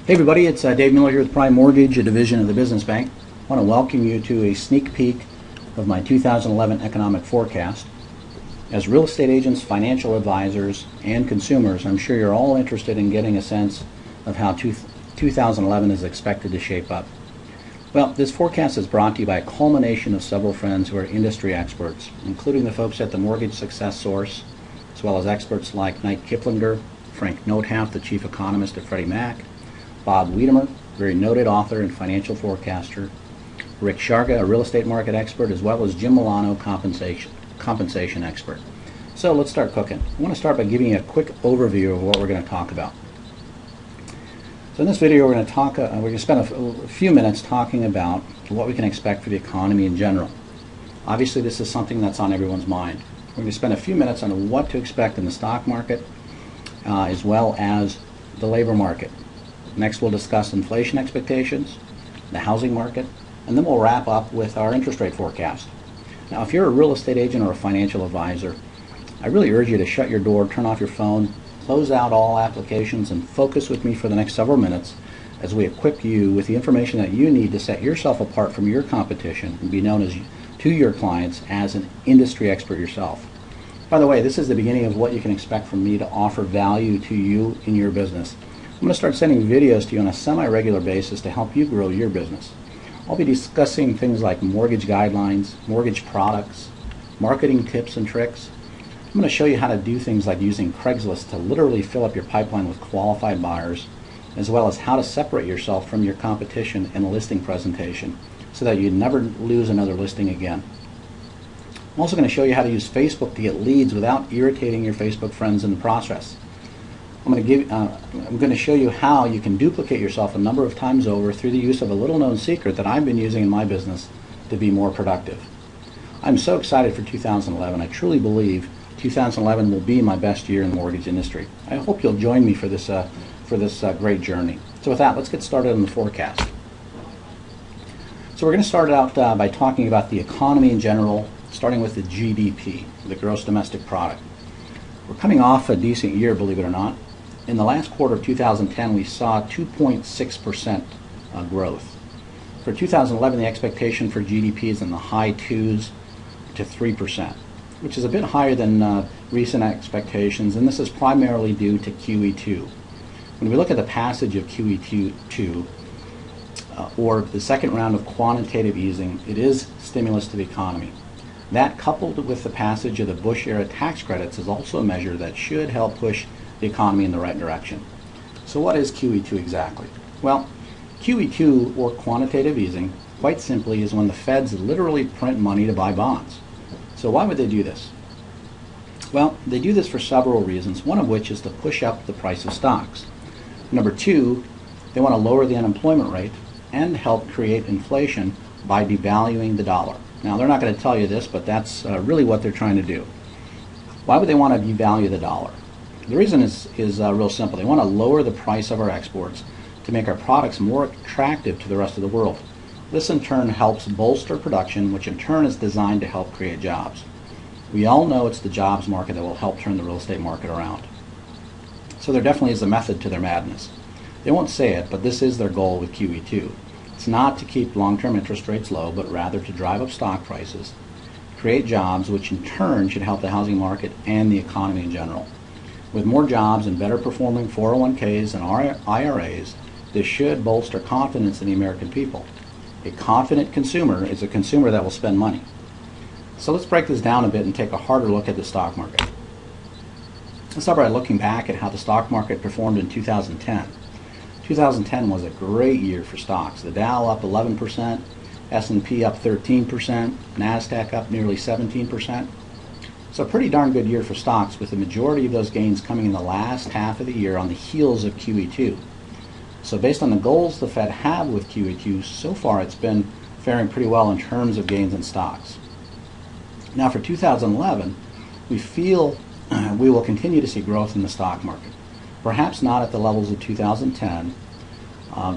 Hey everybody, it's Dave Miller here with Prime Mortgage, a division of the Business Bank. I want to welcome you to a sneak peek of my 2011 economic forecast. As real estate agents, financial advisors, and consumers, I'm sure you're all interested in getting a sense of how 2011 is expected to shape up. Well, this forecast is brought to you by a culmination of several friends who are industry experts, including the folks at the Mortgage Success Source, as well as experts like Knight Kiplinger, Frank Nothalf, the chief economist at Freddie Mac, Bob Wiedemer, very noted author and financial forecaster, Rick Sharga, a real estate market expert, as well as Jim Milano, compensation expert. So let's start cooking. I want to start by giving you a quick overview of what we're going to talk about. So in this video we're going to spend a few minutes talking about what we can expect for the economy in general. Obviously this is something that's on everyone's mind. We're going to spend a few minutes on what to expect in the stock market as well as the labor market. Next we'll discuss inflation expectations, the housing market, and then we'll wrap up with our interest rate forecast. Now if you're a real estate agent or a financial advisor, I really urge you to shut your door, turn off your phone, close out all applications, and focus with me for the next several minutes as we equip you with the information that you need to set yourself apart from your competition and be known to your clients as an industry expert yourself. By the way, this is the beginning of what you can expect from me to offer value to you in your business. I'm going to start sending videos to you on a semi-regular basis to help you grow your business. I'll be discussing things like mortgage guidelines, mortgage products, marketing tips and tricks. I'm going to show you how to do things like using Craigslist to literally fill up your pipeline with qualified buyers, as well as how to separate yourself from your competition in a listing presentation so that you never lose another listing again. I'm also going to show you how to use Facebook to get leads without irritating your Facebook friends in the process. I'm going to show you how you can duplicate yourself a number of times over through the use of a little known secret that I've been using in my business to be more productive. I'm so excited for 2011. I truly believe 2011 will be my best year in the mortgage industry. I hope you'll join me for this great journey. So with that, let's get started on the forecast. So we're going to start out by talking about the economy in general, starting with the GDP, the gross domestic product. We're coming off a decent year, believe it or not. In the last quarter of 2010, we saw 2.6% growth. For 2011, the expectation for GDP is in the high 2s to 3%, which is a bit higher than recent expectations, and this is primarily due to QE2. When we look at the passage of QE2, or the second round of quantitative easing, it is stimulus to the economy. That, coupled with the passage of the Bush-era tax credits, is also a measure that should help push the economy in the right direction. So what is QE2 exactly? Well, QE2, or quantitative easing, quite simply is when the feds literally print money to buy bonds. So why would they do this? Well, they do this for several reasons, one of which is to push up the price of stocks. Number two, they want to lower the unemployment rate and help create inflation by devaluing the dollar. Now, they're not going to tell you this, but that's really what they're trying to do. Why would they want to devalue the dollar? The reason is real simple. They want to lower the price of our exports to make our products more attractive to the rest of the world. This in turn helps bolster production, which in turn is designed to help create jobs. We all know it's the jobs market that will help turn the real estate market around. So there definitely is a method to their madness. They won't say it, but this is their goal with QE2. It's not to keep long-term interest rates low, but rather to drive up stock prices, create jobs, which in turn should help the housing market and the economy in general. With more jobs and better performing 401ks and IRAs, this should bolster confidence in the American people. A confident consumer is a consumer that will spend money. So let's break this down a bit and take a harder look at the stock market. Let's start by looking back at how the stock market performed in 2010. 2010 was a great year for stocks. The Dow up 11%, S&P up 13%, NASDAQ up nearly 17%. It's a pretty darn good year for stocks, with the majority of those gains coming in the last half of the year on the heels of QE2. So based on the goals the Fed have with QE2, so far it's been faring pretty well in terms of gains in stocks. Now for 2011, we feel we will continue to see growth in the stock market. Perhaps not at the levels of 2010,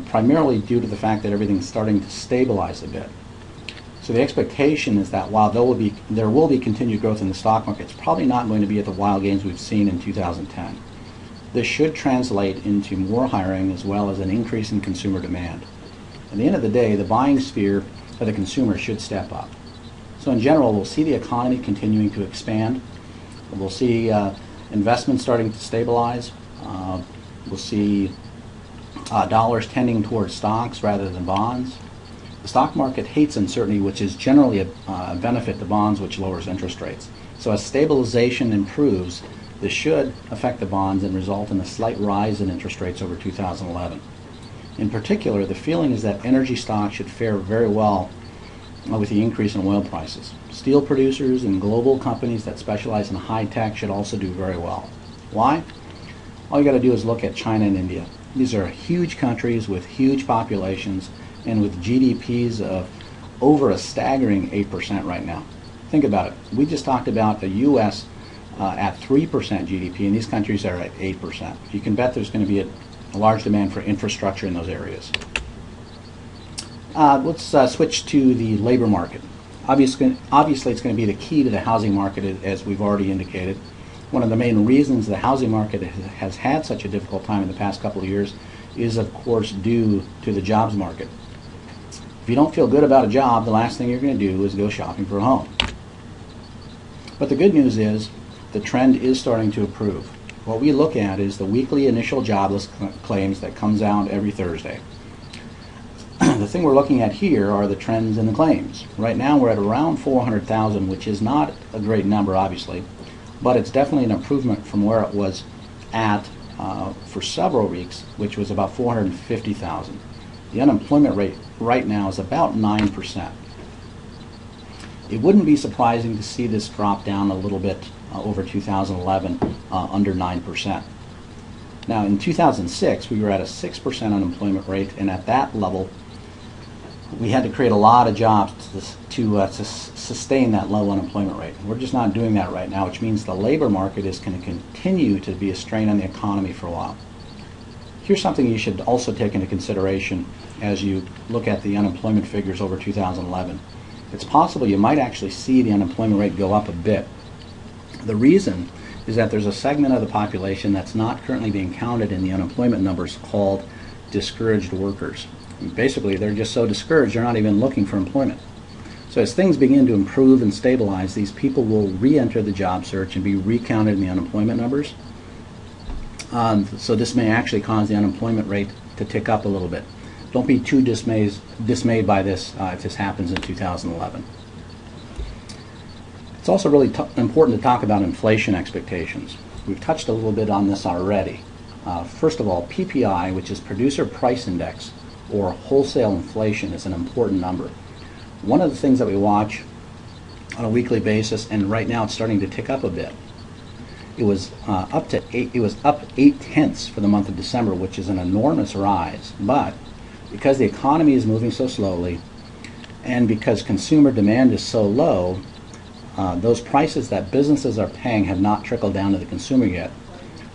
primarily due to the fact that everything's starting to stabilize a bit. So the expectation is that while there will be continued growth in the stock market, it's probably not going to be at the wild gains we've seen in 2010. This should translate into more hiring as well as an increase in consumer demand. At the end of the day, the buying sphere of the consumer should step up. So in general, we'll see the economy continuing to expand. We'll see investment starting to stabilize. We'll see dollars tending towards stocks rather than bonds. The stock market hates uncertainty, which is generally a benefit to bonds, which lowers interest rates. So as stabilization improves, this should affect the bonds and result in a slight rise in interest rates over 2011. In particular, the feeling is that energy stocks should fare very well with the increase in oil prices. Steel producers and global companies that specialize in high tech should also do very well. Why? All you got to do is look at China and India. These are huge countries with huge populations and with GDPs of over a staggering 8% right now. Think about it. We just talked about the U.S. At 3% GDP, and these countries are at 8%. You can bet there's going to be a large demand for infrastructure in those areas. Let's switch to the labor market. Obviously, it's going to be the key to the housing market, as we've already indicated. One of the main reasons the housing market has had such a difficult time in the past couple of years is, of course, due to the jobs market. If you don't feel good about a job, the last thing you're going to do is go shopping for a home. But the good news is the trend is starting to improve. What we look at is the weekly initial jobless claims that comes out every Thursday. The thing we're looking at here are the trends in the claims. Right now we're at around 400,000, which is not a great number, obviously, but it's definitely an improvement from where it was at for several weeks, which was about 450,000. The unemployment rate right now is about 9%. It wouldn't be surprising to see this drop down a little bit over 2011, under 9%. Now in 2006, we were at a 6% unemployment rate, and at that level, we had to create a lot of jobs to sustain that low unemployment rate. We're just not doing that right now, which means the labor market is going to continue to be a strain on the economy for a while. Here's something you should also take into consideration as you look at the unemployment figures over 2011. It's possible you might actually see the unemployment rate go up a bit. The reason is that there's a segment of the population that's not currently being counted in the unemployment numbers called discouraged workers. Basically, they're just so discouraged they're not even looking for employment. So as things begin to improve and stabilize, these people will re-enter the job search and be recounted in the unemployment numbers. So this may actually cause the unemployment rate to tick up a little bit. Don't be too dismayed by this if this happens in 2011. It's also really important to talk about inflation expectations. We've touched a little bit on this already. First of all, PPI, which is Producer Price Index, or wholesale inflation, is an important number. One of the things that we watch on a weekly basis, and right now it's starting to tick up a bit. It was up 0.8 for the month of December, which is an enormous rise. But because the economy is moving so slowly, and because consumer demand is so low, those prices that businesses are paying have not trickled down to the consumer yet.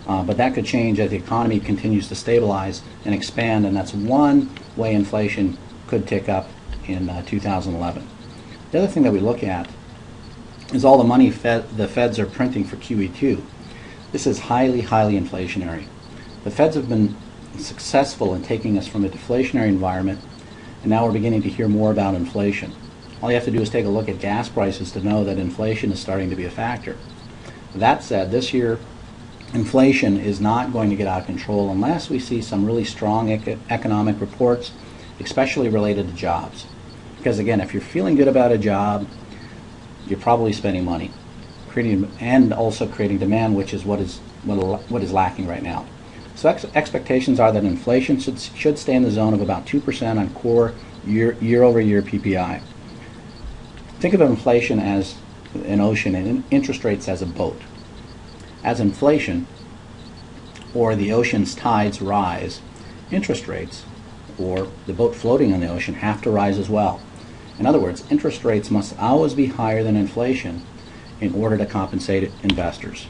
But that could change as the economy continues to stabilize and expand, and that's one way inflation could tick up in 2011. The other thing that we look at is all the money the Feds are printing for QE2. This is highly, highly inflationary. The Feds have been successful in taking us from a deflationary environment, and now we're beginning to hear more about inflation. All you have to do is take a look at gas prices to know that inflation is starting to be a factor. That said, this year, inflation is not going to get out of control unless we see some really strong economic reports, especially related to jobs. Because again, if you're feeling good about a job, you're probably spending money, and also creating demand, which is what is lacking right now. So expectations are that inflation should stay in the zone of about 2% on core year-over-year PPI. Think of inflation as an ocean and interest rates as a boat. As inflation, or the ocean's tides, rise, interest rates, or the boat floating on the ocean, have to rise as well. In other words, interest rates must always be higher than inflation in order to compensate investors.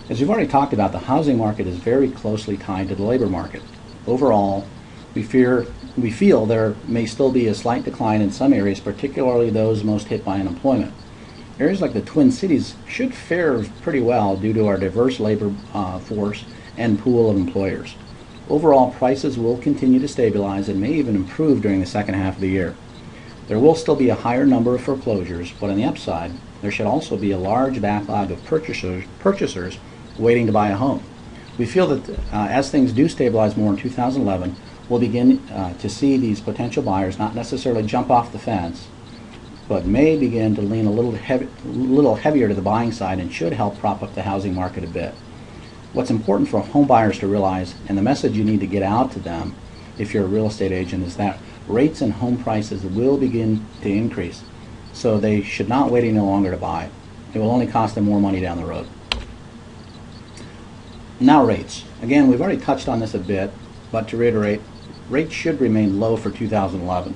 As we've already talked about, the housing market is very closely tied to the labor market. Overall, we feel there may still be a slight decline in some areas, particularly those most hit by unemployment. Areas like the Twin Cities should fare pretty well due to our diverse labor force and pool of employers. Overall, prices will continue to stabilize and may even improve during the second half of the year. There will still be a higher number of foreclosures, but on the upside, there should also be a large backlog of purchasers waiting to buy a home. We feel that as things do stabilize more in 2011, we'll begin to see these potential buyers not necessarily jump off the fence, but may begin to lean a little heavier to the buying side and should help prop up the housing market a bit. What's important for home buyers to realize, and the message you need to get out to them if you're a real estate agent, is that rates and home prices will begin to increase, so they should not wait any longer to buy. It will only cost them more money down the road. Now rates. Again, we've already touched on this a bit, but to reiterate, rates should remain low for 2011,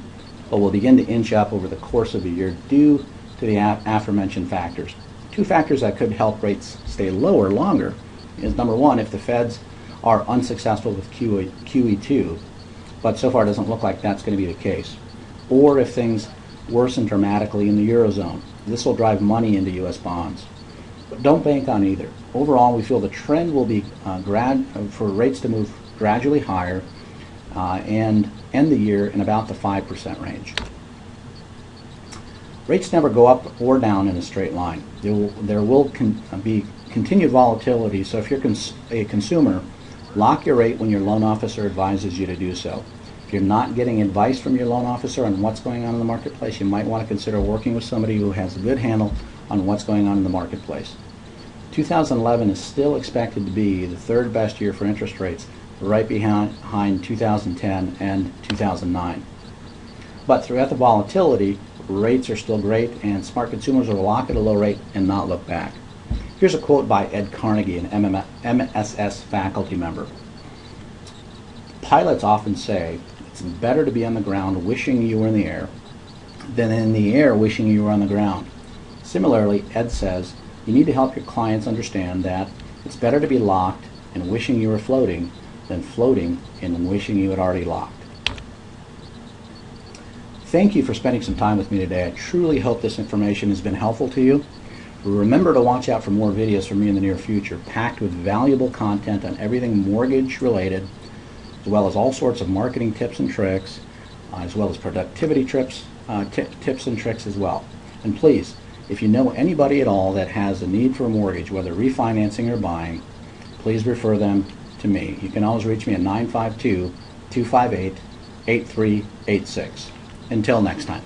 but will begin to inch up over the course of the year due to the aforementioned factors. Two factors that could help rates stay lower longer is, number one, if the Feds are unsuccessful with QE2, but so far it doesn't look like that's going to be the case, or if things worsen dramatically in the Eurozone. This will drive money into U.S. bonds. But don't bank on either. Overall, we feel the trend will be for rates to move gradually higher and end the year in about the 5% range. Rates never go up or down in a straight line. There will be continued volatility, so if you're a consumer, lock your rate when your loan officer advises you to do so. If you're not getting advice from your loan officer on what's going on in the marketplace, you might want to consider working with somebody who has a good handle on what's going on in the marketplace. 2011 is still expected to be the third best year for interest rates, right behind 2010 and 2009. But throughout the volatility, rates are still great, and smart consumers will lock at a low rate and not look back. Here's a quote by Ed Carnegie, an MSS faculty member. Pilots often say it's better to be on the ground wishing you were in the air than in the air wishing you were on the ground. Similarly, Ed says you need to help your clients understand that it's better to be locked and wishing you were floating than floating and wishing you had already locked. Thank you for spending some time with me today. I truly hope this information has been helpful to you. Remember to watch out for more videos from me in the near future, packed with valuable content on everything mortgage related, as well as all sorts of marketing tips and tricks, as well as productivity tips and tricks as well. And please, if you know anybody at all that has a need for a mortgage, whether refinancing or buying, please refer them to me. You can always reach me at 952-258-8386. Until next time.